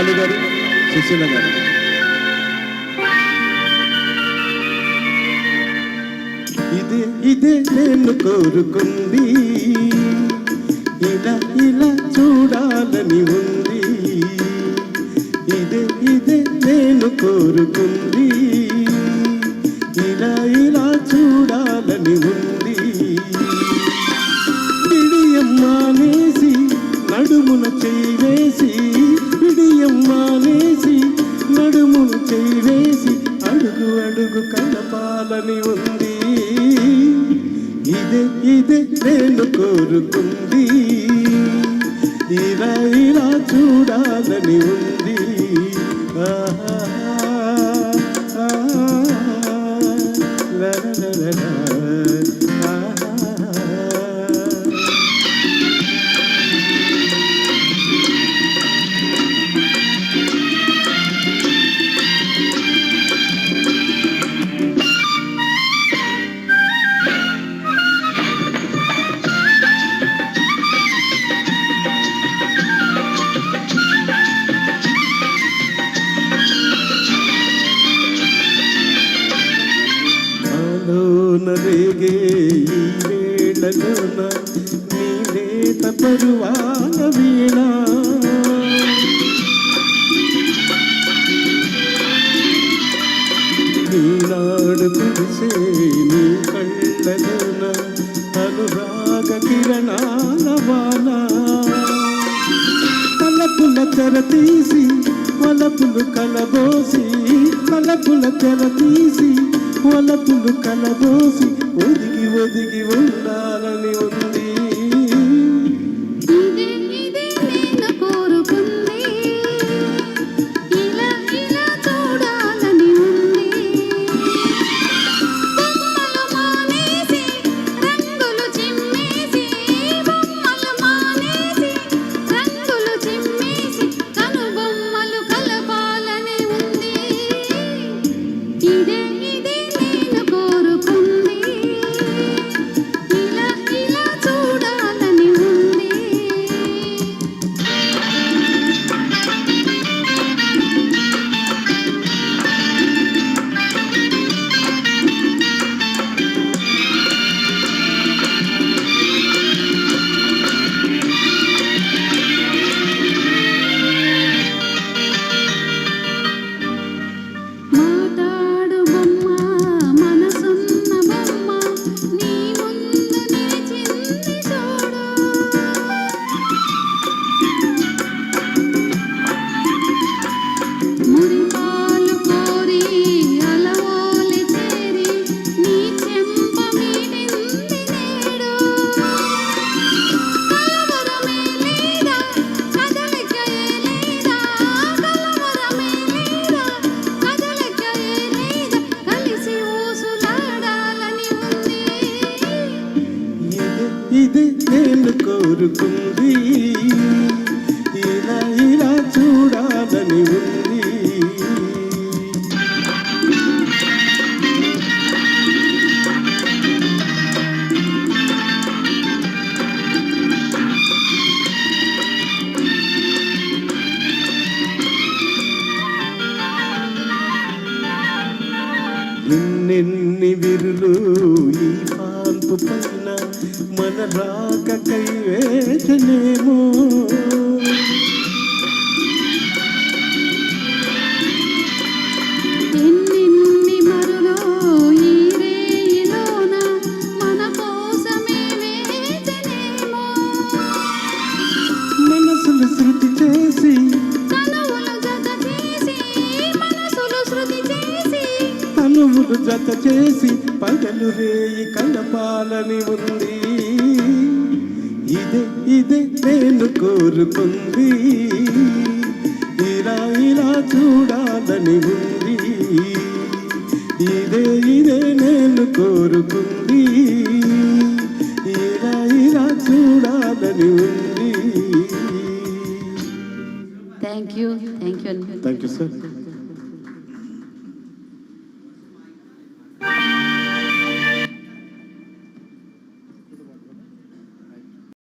బాలు గారు, సుశీల గారు. ఇదే ఇదే నేను కోరుకుంది, ఇలా ఇలా చూడాలని ఉంది. ఇదే ఇదే నేను కోరుకుంది, ఇలా ఇలా చూడాలని ఉంది. విడియమ్మానేసి నడుమున చేయి వేసి, విడియమ్మానేసి నడుమున చేయి వేసి, అడుగు అడుగు కలపాలని ఉంది. ఇదే ఇదే నేను కోరుకుంది, ఇలా ఇలా చూడాలని ఉంది. రేగే ఈ వేళలోన నీ లేత పరువాల వీణ, ఈనాడు కురిసే నీ కళ్ళలోన అనురాగ కిరణాల వాన. తలపుల తెర తీసి వలపులు కలబోసి, తలపుల తెర తీసి వలపులు కలబోసి, ఒదిగి ఒదిగి ఉండాలని ఉంది. ఇది నేను కోరుకుంది, ఇలా ఇలా చూడాలని ఉంది. నిన్నెన్ని విరులు ఈ పాన్పు పైన మన రాక కైవేదనేమో. ఎన్నెన్ని మరులో ఈ రేయిలోన మన కోసమే వేదనేమో. మనసులు శృతి చేసి, తనువులు జత చేసి, మనసులు శృతి చేసి, తనువులు జత చేసి, పగలు రేయి కలపాలని ఉంది. ఇదే ఇదే నేను కోరుకుంది, ఇలా ఇలా చూడాలని ఉంది. ఇదే ఇదే నేను కోరుకుంది, ఇలా ఇలా చూడాలని ఉంది. Thank you. Thank you sir.